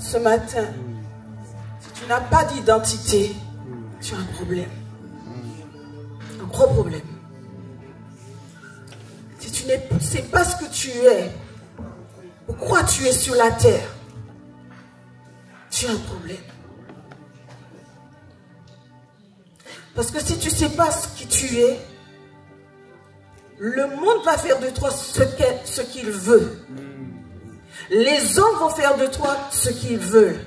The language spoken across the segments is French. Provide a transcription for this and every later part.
ce matin, si tu n'as pas d'identité, tu as un problème. Un gros problème. Si tu ne sais pas ce que tu es, pourquoi tu es sur la terre, tu as un problème. Parce que si tu ne sais pas ce qui tu es, le monde va faire de toi ce qu'il veut. Les hommes vont faire de toi ce qu'ils veulent.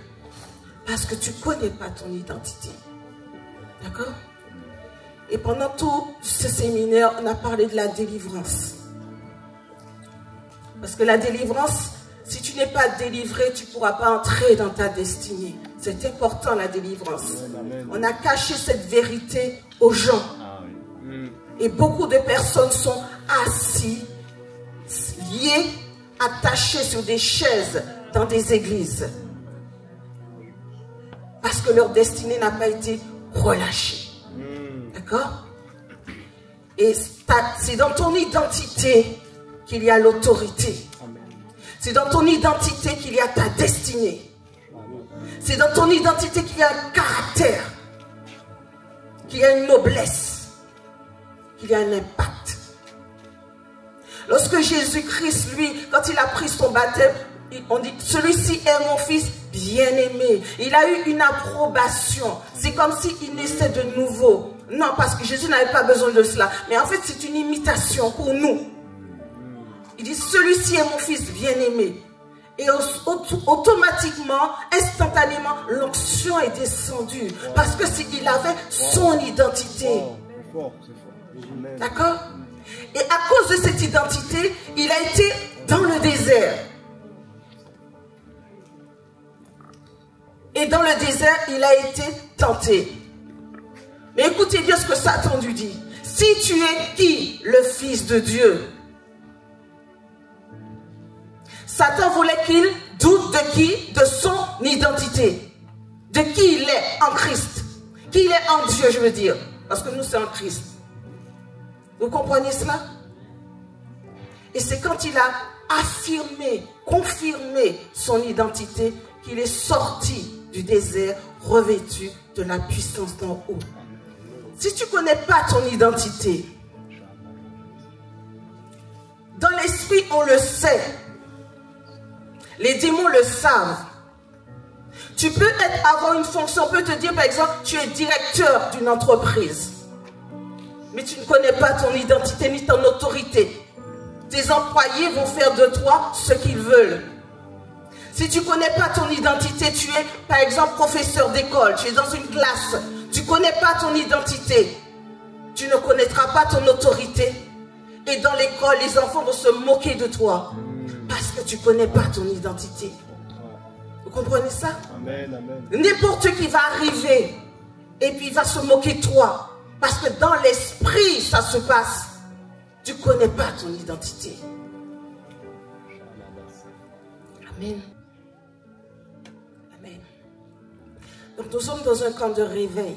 Parce que tu ne connais pas ton identité. D'accord? Et pendant tout ce séminaire, on a parlé de la délivrance. Parce que la délivrance, si tu n'es pas délivré, tu ne pourras pas entrer dans ta destinée. C'est important, la délivrance. On a caché cette vérité aux gens. Et beaucoup de personnes sont assis, liées, attachées sur des chaises dans des églises. Parce que leur destinée n'a pas été relâchée. D'accord? Et c'est dans ton identité qu'il y a l'autorité. C'est dans ton identité qu'il y a ta destinée. C'est dans ton identité qu'il y a un caractère, qu'il y a une noblesse, qu'il y a un impact. Lorsque Jésus-Christ, lui, quand il a pris son baptême, on dit, celui-ci est mon fils bien-aimé. Il a eu une approbation. C'est comme s'il naissait de nouveau. Non, parce que Jésus n'avait pas besoin de cela. Mais en fait, c'est une imitation pour nous. Il dit, celui-ci est mon fils bien-aimé. Et automatiquement, instantanément, l'onction est descendue. Parce que il avait son identité. D'accord? Et à cause de cette identité, il a été dans le désert. Et dans le désert, il a été tenté. Mais écoutez bien ce que Satan lui dit. Si tu es qui? Le Fils de Dieu. Satan voulait qu'il doute de qui? De son identité. De qui il est en Christ. Qui il est en Dieu, je veux dire. Parce que nous, c'est en Christ. Vous comprenez cela? Et c'est quand il a affirmé, confirmé son identité, qu'il est sorti du désert revêtu de la puissance d'en haut. Si tu ne connais pas ton identité, dans l'esprit, on le sait. Les démons le savent. Tu peux avoir une fonction, on peut te dire par exemple, tu es directeur d'une entreprise. Mais tu ne connais pas ton identité ni ton autorité. Tes employés vont faire de toi ce qu'ils veulent. Si tu ne connais pas ton identité, tu es par exemple professeur d'école, tu es dans une classe, tu ne connais pas ton identité, tu ne connaîtras pas ton autorité. Et dans l'école, les enfants vont se moquer de toi parce que tu ne connais pas ton identité. Vous comprenez ça? N'importe qui va arriver et puis il va se moquer de toi. Parce que dans l'esprit, ça se passe. Tu ne connais pas ton identité. Amen. Amen. Donc nous sommes dans un camp de réveil.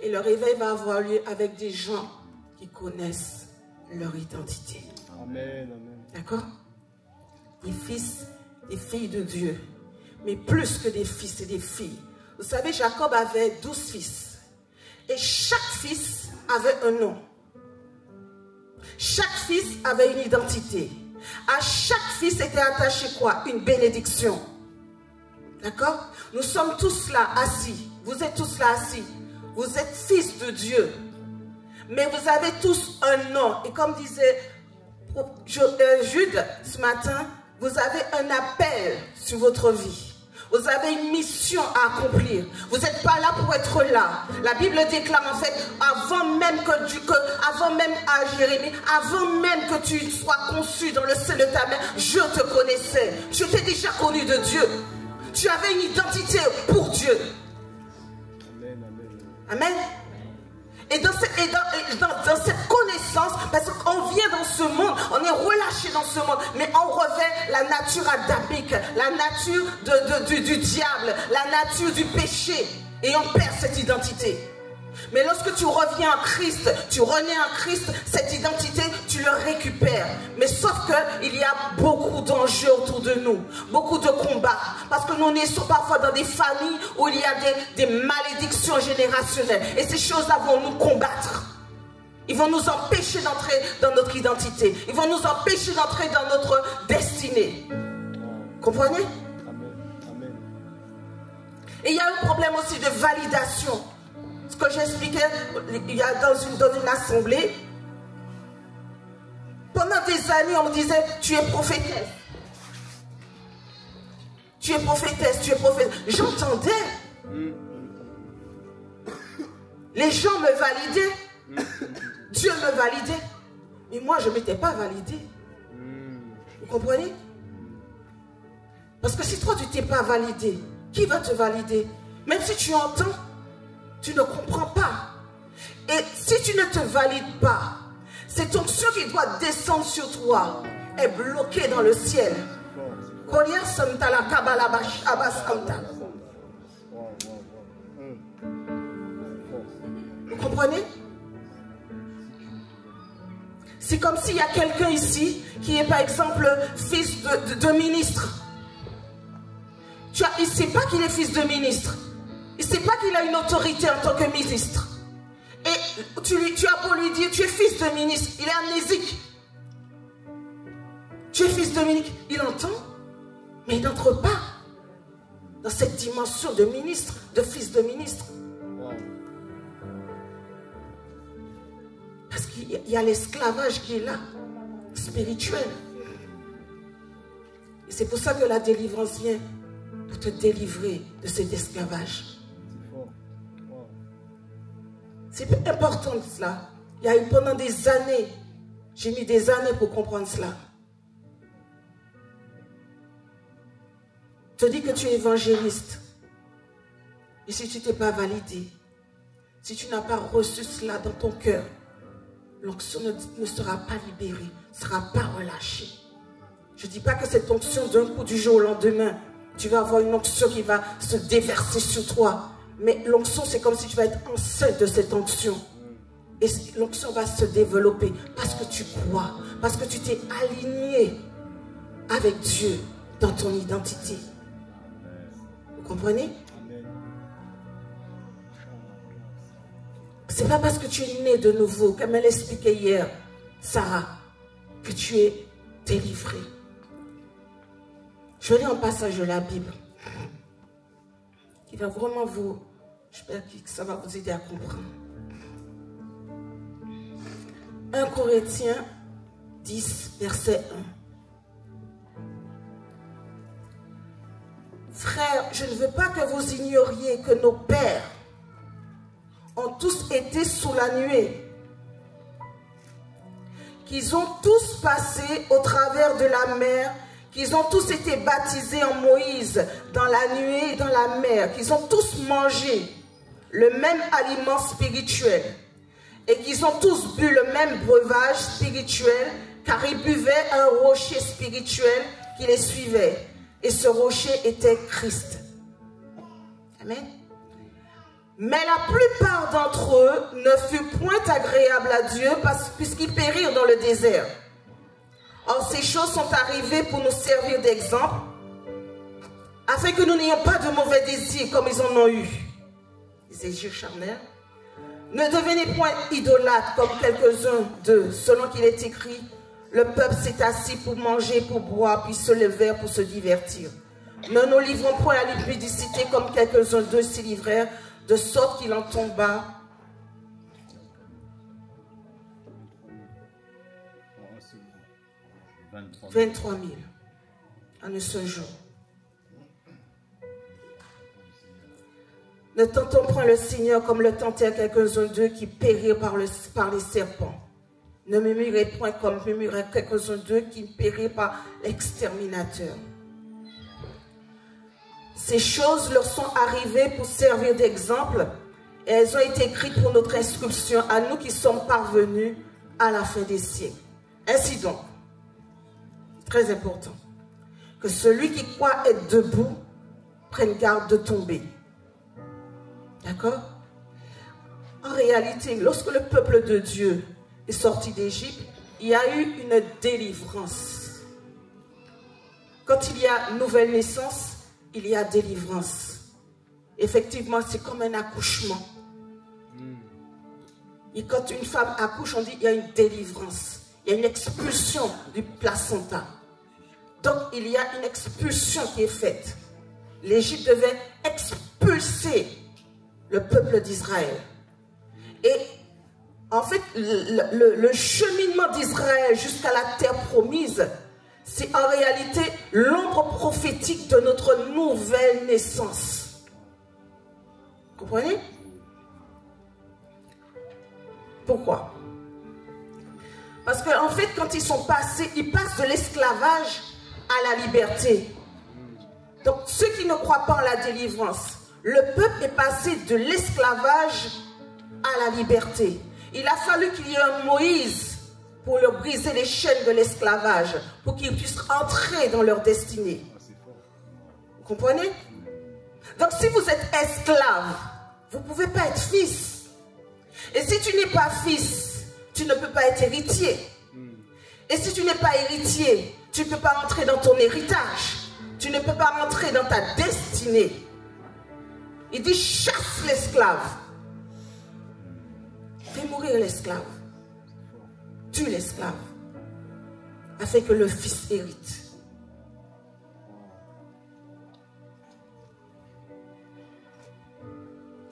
Et le réveil va avoir lieu avec des gens qui connaissent leur identité. Amen. D'accord? Des fils, des filles de Dieu. Mais plus que des fils et des filles. Vous savez, Jacob avait 12 fils. Et chaque fils avait un nom. Chaque fils avait une identité. À chaque fils était attaché quoi? Une bénédiction. D'accord? Nous sommes tous là assis. Vous êtes tous là assis. Vous êtes fils de Dieu. Mais vous avez tous un nom. Et comme disait Jude ce matin, vous avez un appel sur votre vie. Vous avez une mission à accomplir. Vous n'êtes pas là pour être là. La Bible déclare en fait, avant même à Jérémie, avant même que tu sois conçu dans le sein de ta mère, je te connaissais. Je t'ai déjà connu de Dieu. Tu avais une identité pour Dieu. Amen. Et dans cette connaissance, parce qu'on vient dans ce monde, on est relâché dans ce monde, mais on revêt la nature adamique, la nature du diable, la nature du péché, et on perd cette identité. Mais lorsque tu reviens en Christ, tu renais en Christ, cette identité, tu le récupères. Mais sauf qu'il y a beaucoup d'enjeux autour de nous, beaucoup de combats. Parce que nous naissons parfois dans des familles où il y a des malédictions générationnelles. Et ces choses-là vont nous combattre. Ils vont nous empêcher d'entrer dans notre identité. Ils vont nous empêcher d'entrer dans notre destinée. Comprenez? Amen. Et il y a un problème aussi de validation. Ce que j'expliquais il y a dans une assemblée. Pendant des années, on me disait, tu es prophétesse. Tu es prophétesse, tu es prophétesse. J'entendais. Les gens me validaient. Dieu me validait. Mais moi, je ne m'étais pas validée. Vous comprenez? Parce que si toi, tu ne t'es pas validé, qui va te valider? Même si tu entends, tu ne comprends pas. Et si tu ne te valides pas, cette onction qui doit descendre sur toi est bloquée dans le ciel. Vous comprenez? C'est comme s'il y a quelqu'un ici qui est par exemple fils de ministre. Il ne sait pas qu'il est fils de ministre. Il ne sait pas qu'il a une autorité en tant que ministre. Et tu as beau lui dire, tu es fils de ministre, il est amnésique. Tu es fils de ministre, il entend, mais il n'entre pas dans cette dimension de ministre, de fils de ministre. Parce qu'il y a l'esclavage qui est là, spirituel. Et c'est pour ça que la délivrance vient, pour te délivrer de cet esclavage. C'est important cela. Il y a eu pendant des années, j'ai mis des années pour comprendre cela. Je te dis que tu es évangéliste. Et si tu ne t'es pas validé, si tu n'as pas reçu cela dans ton cœur, l'onction ne sera pas libérée, ne sera pas relâchée. Je ne dis pas que cette onction d'un coup du jour au lendemain, tu vas avoir une onction qui va se déverser sur toi. Mais l'onction, c'est comme si tu vas être enceinte de cette onction. Et l'onction va se développer parce que tu crois, parce que tu t'es aligné avec Dieu dans ton identité. Vous comprenez? C'est pas parce que tu es né de nouveau, comme elle expliquait hier, Sarah, que tu es délivré. Je lis un passage de la Bible qui va vraiment vous... J'espère que ça va vous aider à comprendre. 1 Corinthiens 10, verset 1. Frères, je ne veux pas que vous ignoriez que nos pères ont tous été sous la nuée, qu'ils ont tous passé au travers de la mer, qu'ils ont tous été baptisés en Moïse dans la nuée et dans la mer, qu'ils ont tous mangé le même aliment spirituel et qu'ils ont tous bu le même breuvage spirituel, car ils buvaient un rocher spirituel qui les suivait, et ce rocher était Christ. Amen. Mais la plupart d'entre eux ne furent point agréables à Dieu puisqu'ils périrent dans le désert. Or, ces choses sont arrivées pour nous servir d'exemple, afin que nous n'ayons pas de mauvais désirs comme ils en ont eu. Les désirs charnels. Ne devenez point idolâtres comme quelques-uns d'eux, selon qu'il est écrit, le peuple s'est assis pour manger, pour boire, puis se levèrent pour se divertir. Ne nous livrons point à l'impudicité comme quelques-uns d'eux s'y livrèrent, de sorte qu'il en tomba. 23 000 en un seul jour. Ne tentons point le Seigneur comme le tentèrent quelques-uns d'eux qui périrent par les serpents. Ne murmurez point comme murmuraient quelques-uns d'eux qui périrent par l'exterminateur. Ces choses leur sont arrivées pour servir d'exemple et elles ont été écrites pour notre instruction à nous qui sommes parvenus à la fin des siècles. Ainsi donc, très important, que celui qui croit être debout prenne garde de tomber. D'accord? en réalité, lorsque le peuple de Dieu est sorti d'Égypte, il y a eu une délivrance. Quand il y a nouvelle naissance, il y a délivrance. Effectivement, c'est comme un accouchement. Et quand une femme accouche, on dit qu'il y a une délivrance. Il y a une expulsion du placenta. Donc, il y a une expulsion qui est faite. L'Égypte devait expulser le peuple d'Israël. Et en fait, le cheminement d'Israël jusqu'à la terre promise, c'est en réalité l'ombre prophétique de notre nouvelle naissance. Vous comprenez? Pourquoi? Parce qu'en fait, quand ils sont passés, ils passent de l'esclavage à la liberté. Donc, ceux qui ne croient pas en la délivrance, le peuple est passé de l'esclavage à la liberté. Il a fallu qu'il y ait un Moïse pour leur briser les chaînes de l'esclavage, pour qu'ils puissent entrer dans leur destinée. Vous comprenez? Donc, si vous êtes esclave, vous ne pouvez pas être fils. Et si tu n'es pas fils, tu ne peux pas être héritier. Et si tu n'es pas héritier, tu ne peux pas entrer dans ton héritage. Tu ne peux pas rentrer dans ta destinée. Il dit chasse l'esclave. Fais mourir l'esclave. Tue l'esclave. Afin que le fils hérite.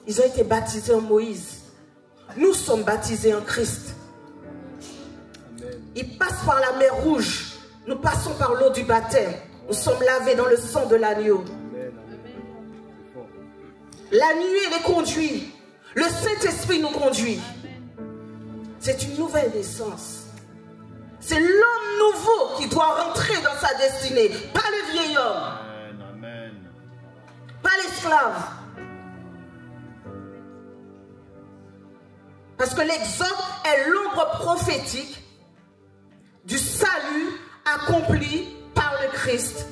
Ils ont été baptisés en Moïse. Nous sommes baptisés en Christ. Ils passent par la mer Rouge. Nous passons par l'eau du baptême. Nous sommes lavés dans le sang de l'agneau. La nuée les conduit. Le Saint-Esprit nous conduit. C'est une nouvelle naissance. C'est l'homme nouveau qui doit rentrer dans sa destinée. Pas le vieil homme. Pas l'esclave. Parce que l'exode est l'ombre prophétique du salut accompli par le Christ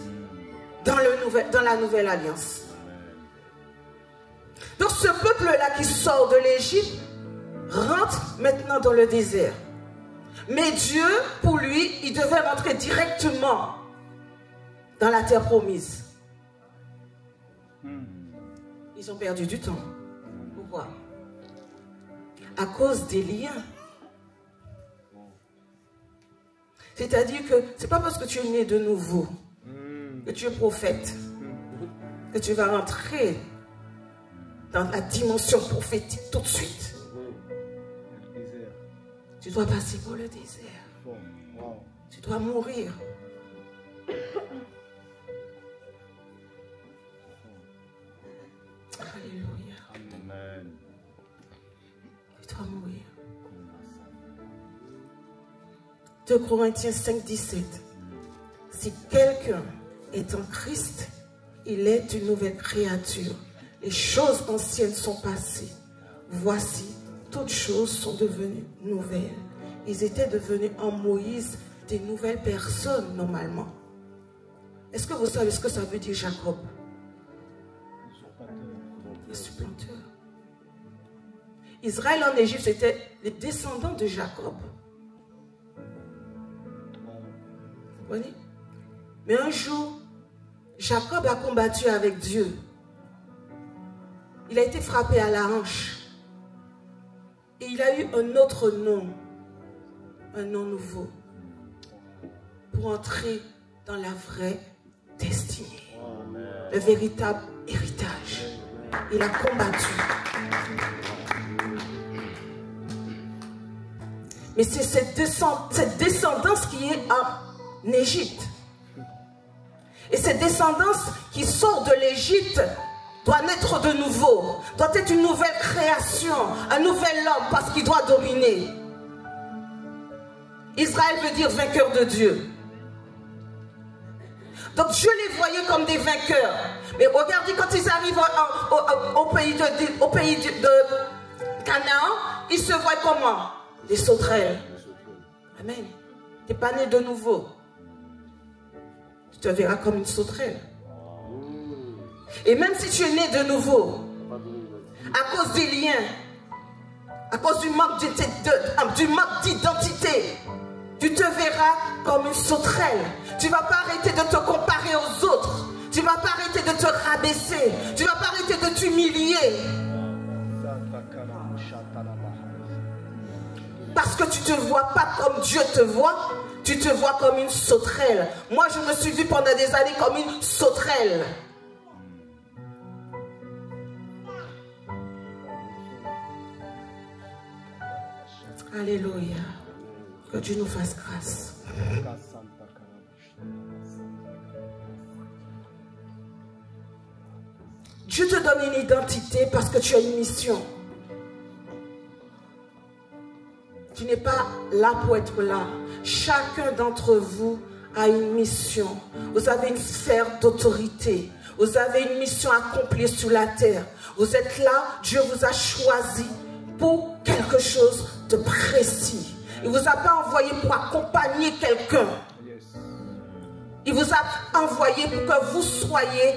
dans la nouvelle alliance. Donc ce peuple-là qui sort de l'Égypte rentre maintenant dans le désert. Mais Dieu, pour lui, il devait rentrer directement dans la terre promise. Ils ont perdu du temps. Pourquoi? À cause des liens. C'est-à-dire que ce n'est pas parce que tu es né de nouveau, que tu es prophète, que tu vas rentrer dans la dimension prophétique tout de suite. Tu dois passer par le désert. Tu dois mourir. Alléluia. Amen. Tu dois mourir. 2 Corinthiens 5, 17. Si quelqu'un est en Christ, il est une nouvelle créature. Les choses anciennes sont passées. Voici, toutes choses sont devenues nouvelles. Ils étaient devenus en Moïse des nouvelles personnes normalement. Est-ce que vous savez ce que ça veut dire Jacob? Le supplanteur. Israël en Égypte, c'était les descendants de Jacob. Vous voyez? Mais un jour, Jacob a combattu avec Dieu. Il a été frappé à la hanche. Et il a eu un autre nom. Un nom nouveau. Pour entrer dans la vraie destinée. Le véritable héritage. Il a combattu. Mais c'est cette descendance qui est en Égypte. Et cette descendance qui sort de l'Égypte doit naître de nouveau, doit être une nouvelle création, un nouvel homme parce qu'il doit dominer. Israël veut dire vainqueur de Dieu. Donc Dieu les voyait comme des vainqueurs. Mais regardez quand ils arrivent au pays de Canaan, ils se voient comment? Des sauterelles. Amen. Tu n'es pas né de nouveau. Tu te verras comme une sauterelle. Et même si tu es né de nouveau, à cause des liens, à cause du manque d'identité, tu te verras comme une sauterelle. Tu ne vas pas arrêter de te comparer aux autres. Tu ne vas pas arrêter de te rabaisser. Tu ne vas pas arrêter de t'humilier. Parce que tu ne te vois pas comme Dieu te voit. Tu te vois comme une sauterelle. Moi, je me suis vue pendant des années comme une sauterelle. Alléluia. Que Dieu nous fasse grâce. Dieu te donne une identité parce que tu as une mission. Tu n'es pas là pour être là. Chacun d'entre vous a une mission. Vous avez une sphère d'autorité. Vous avez une mission accomplie sur la terre. Vous êtes là, Dieu vous a choisi pour quelque chose de précis. Il ne vous a pas envoyé pour accompagner quelqu'un. Il vous a envoyé pour que vous soyez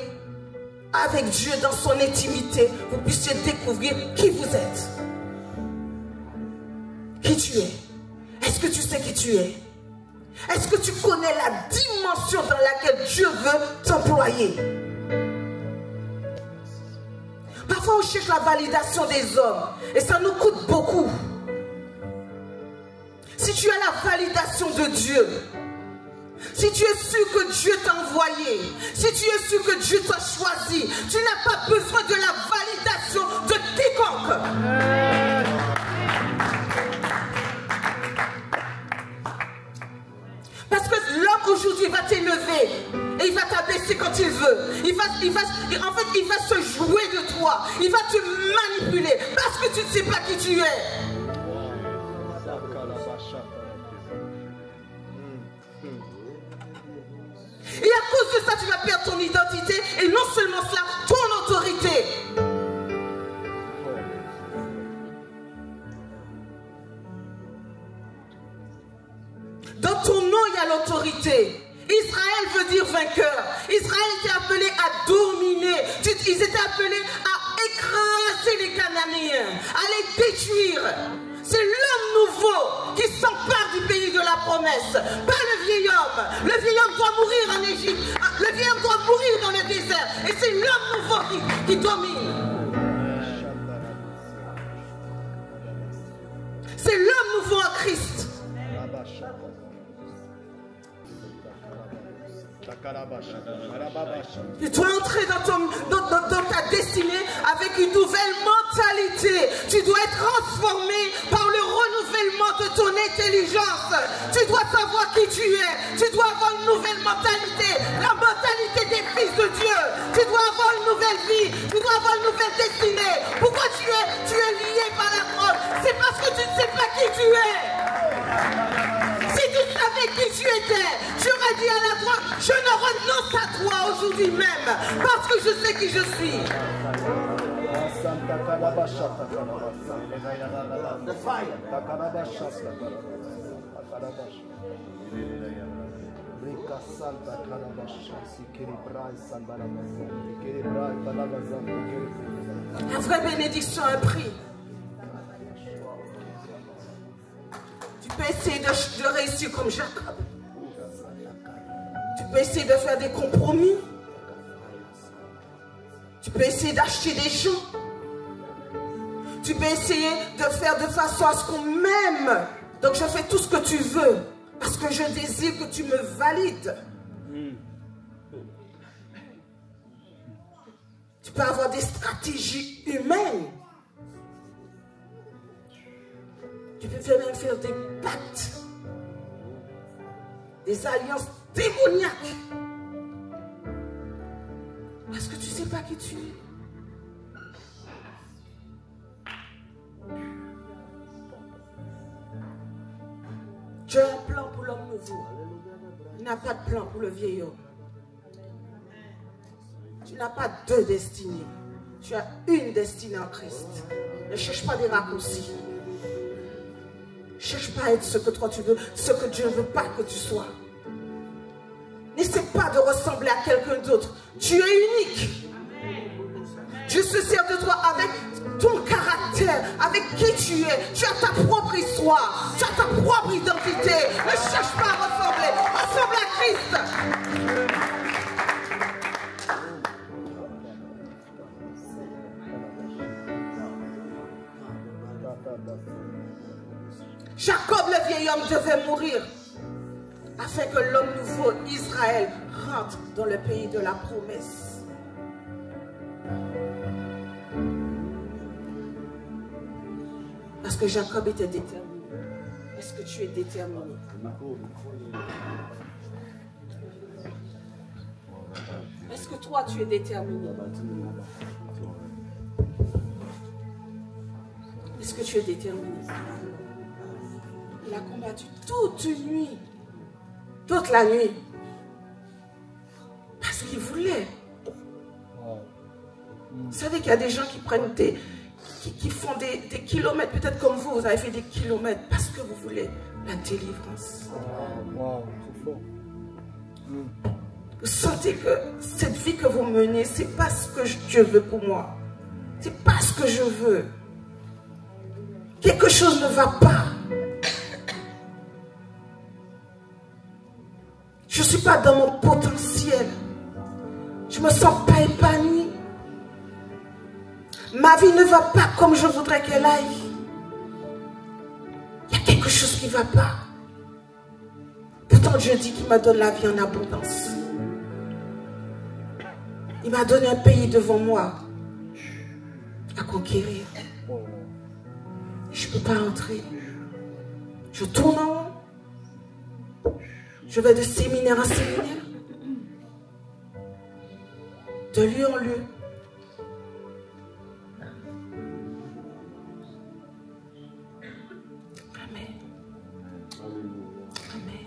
avec Dieu dans son intimité. Vous puissiez découvrir qui vous êtes. Qui tu es. Est-ce que tu sais qui tu es? Est-ce que tu connais la dimension dans laquelle Dieu veut t'employer? Parfois on cherche la validation des hommes et ça nous coûte beaucoup. Si tu as la validation de Dieu, si tu es sûr que Dieu t'a envoyé, si tu es sûr que Dieu t'a choisi, tu n'as pas besoin de la validation de quiconque. Parce que l'homme aujourd'hui va t'élever et il va t'abaisser quand il veut. En fait, il va se jouer de toi. Il va te manipuler parce que tu ne sais pas qui tu es. Et à cause de ça, tu vas perdre ton identité et non seulement cela, ton autorité. Dans ton nom, il y a l'autorité. Israël veut dire vainqueur. Israël était appelé à dominer. Ils étaient appelés à écraser les Cananéens, à les détruire. C'est l'homme nouveau qui s'empare du pays de la promesse. Pas le vieil homme. Le vieil homme doit mourir en Égypte. Le vieil homme doit mourir dans le désert. Et c'est l'homme nouveau qui domine. C'est l'homme nouveau en Christ. Tu dois entrer dans ta destinée avec une nouvelle mentalité. Tu dois être transformé par le renouvellement de ton intelligence. Tu dois savoir qui tu es. Tu dois avoir une nouvelle mentalité. La mentalité des fils de Dieu. Tu dois avoir une nouvelle vie. Tu dois avoir une nouvelle destinée. Pourquoi tu es lié par la drogue? C'est parce que tu ne sais pas qui tu es. Si tu savais qui tu étais, tu aurais dit à la droite, je ne renonce à toi aujourd'hui même, parce que je sais qui je suis. La vraie bénédiction a un prix. Tu peux essayer de réussir comme Jacob. Tu peux essayer de faire des compromis. Tu peux essayer d'acheter des gens. Tu peux essayer de faire de façon à ce qu'on m'aime. Donc je fais tout ce que tu veux. Parce que je désire que tu me valides. Tu peux avoir des stratégies humaines. Tu peux même faire des pactes, des alliances démoniaques. Parce que tu ne sais pas qui tu es. Dieu a un plan pour l'homme nouveau. Il n'a pas de plan pour le vieil homme. Tu n'as pas deux destinées. Tu as une destinée en Christ. Ne cherche pas des raccourcis. Cherche pas à être ce que toi tu veux, ce que Dieu ne veut pas que tu sois. N'essaie pas de ressembler à quelqu'un d'autre. Tu es unique. Dieu se sert de toi avec ton caractère, avec avec qui tu es. Tu as ta propre histoire. Tu as ta propre identité. Ne cherche pas à ressembler. Ressemble à Christ. Jacob, le vieil homme, devait mourir afin que l'homme nouveau, Israël, rentre dans le pays de la promesse. Parce que Jacob était déterminé. Est-ce que tu es déterminé? Est-ce que toi, tu es déterminé? Est-ce que tu es déterminé? Il a combattu toute une nuit, toute la nuit, parce qu'il voulait. Vous savez qu'il y a des gens qui prennent qui font des kilomètres, peut-être comme vous, vous avez fait des kilomètres parce que vous voulez la délivrance. Vous sentez que cette vie que vous menez, c'est pas ce que Dieu veut pour moi. C'est pas ce que je veux. Quelque chose ne va pas. Je ne suis pas dans mon potentiel. Je ne me sens pas épanouie. Ma vie ne va pas comme je voudrais qu'elle aille. Il y a quelque chose qui ne va pas. Pourtant, Dieu dit qu'il m'a donné la vie en abondance. Il m'a donné un pays devant moi à conquérir. Je ne peux pas entrer. Je tourne en haut. Je vais de séminaire en séminaire. De lieu en lieu. Amen. Amen.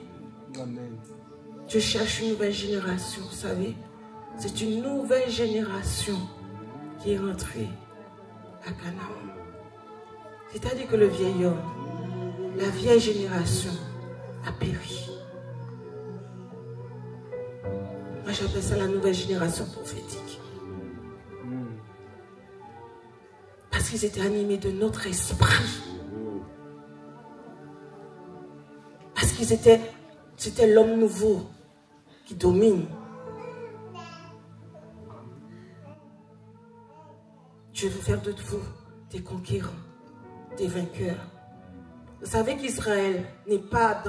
Amen. Je cherche une nouvelle génération, vous savez. C'est une nouvelle génération qui est rentrée à Canaan. C'est-à-dire que le vieil homme, la vieille génération a péri. Moi, j'appelle ça la nouvelle génération prophétique. Parce qu'ils étaient animés de notre esprit. Parce c'était l'homme nouveau qui domine. Dieu veut faire de vous des conquérants, des vainqueurs. Vous savez qu'Israël n'est pas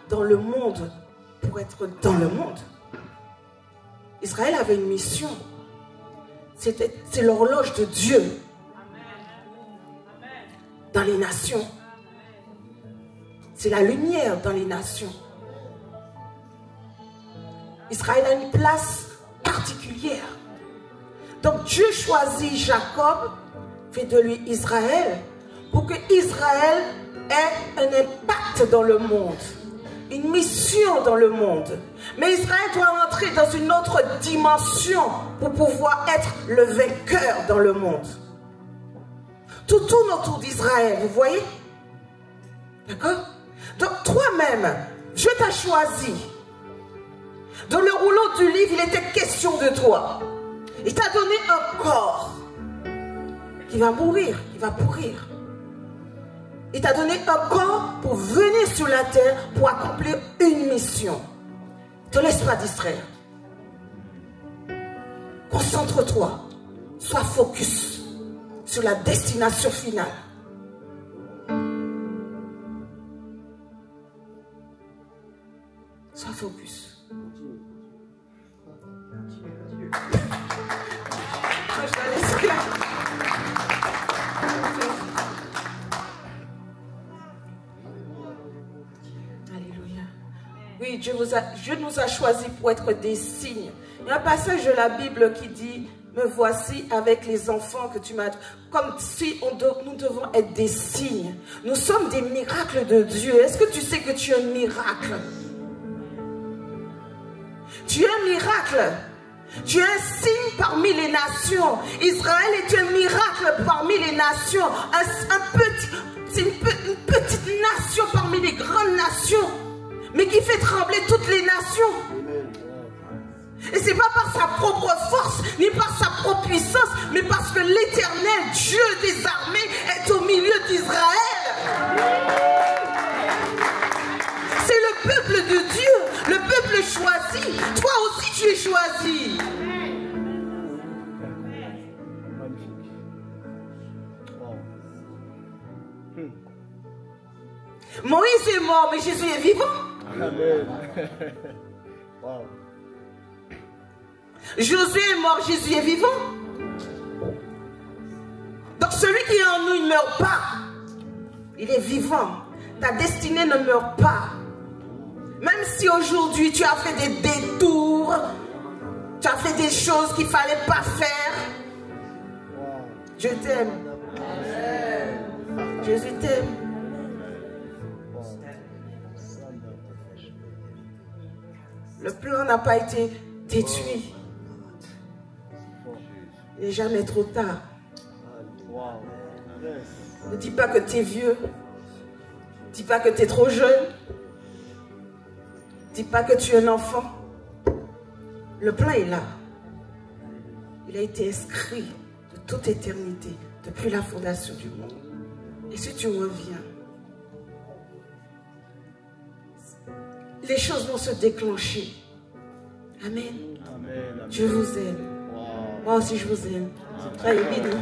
dans le monde pour être dans le monde. Israël avait une mission. C'est l'horloge de Dieu dans les nations. C'est la lumière dans les nations. Israël a une place particulière. Donc Dieu choisit Jacob, fait de lui Israël, pour que Israël ait un impact dans le monde, une mission dans le monde. Mais Israël doit entrer dans une autre dimension pour pouvoir être le vainqueur dans le monde. Tout tourne autour d'Israël, vous voyez? D'accord? Donc toi-même, Dieu t'a choisi. Dans le rouleau du livre, il était question de toi. Il t'a donné un corps qui va mourir, qui va pourrir. Il t'a donné un corps pour venir sur la terre pour accomplir une mission. Ne te laisse pas distraire. Concentre-toi. Sois focus sur la destination finale. Sois focus. Alléluia. Oui, Dieu nous a choisis pour être des signes. Il y a un passage de la Bible qui dit: me voici avec les enfants que tu m'as... Comme si nous devons être des signes. Nous sommes des miracles de Dieu. Est-ce que tu sais que tu es un miracle? Tu es un miracle. Tu es un signe parmi les nations. Israël est un miracle parmi les nations. C'est une petite nation parmi les grandes nations, mais qui fait trembler toutes les nations. Et ce n'est pas par sa propre force, ni par sa propre puissance, mais parce que l'Éternel, Dieu des armées, est au milieu Moïse est mort, mais Jésus est vivant. Amen. Wow. Josué est mort, Jésus est vivant. Donc celui qui est en nous, il ne meurt pas. Il est vivant. Ta destinée ne meurt pas. Même si aujourd'hui tu as fait des détours, tu as fait des choses qu'il ne fallait pas faire. Je t'aime. Jésus t'aime. Le plan n'a pas été détruit. Il n'est jamais trop tard. Ne dis pas que tu es vieux. Ne dis pas que tu es trop jeune. Ne dis pas que tu es un enfant. Le plan est là. Il a été inscrit de toute éternité, depuis la fondation du monde. Et si tu reviens, les choses vont se déclencher. Amen. Amen. Je vous aime. Wow. Moi aussi je vous aime. Soyez bénis.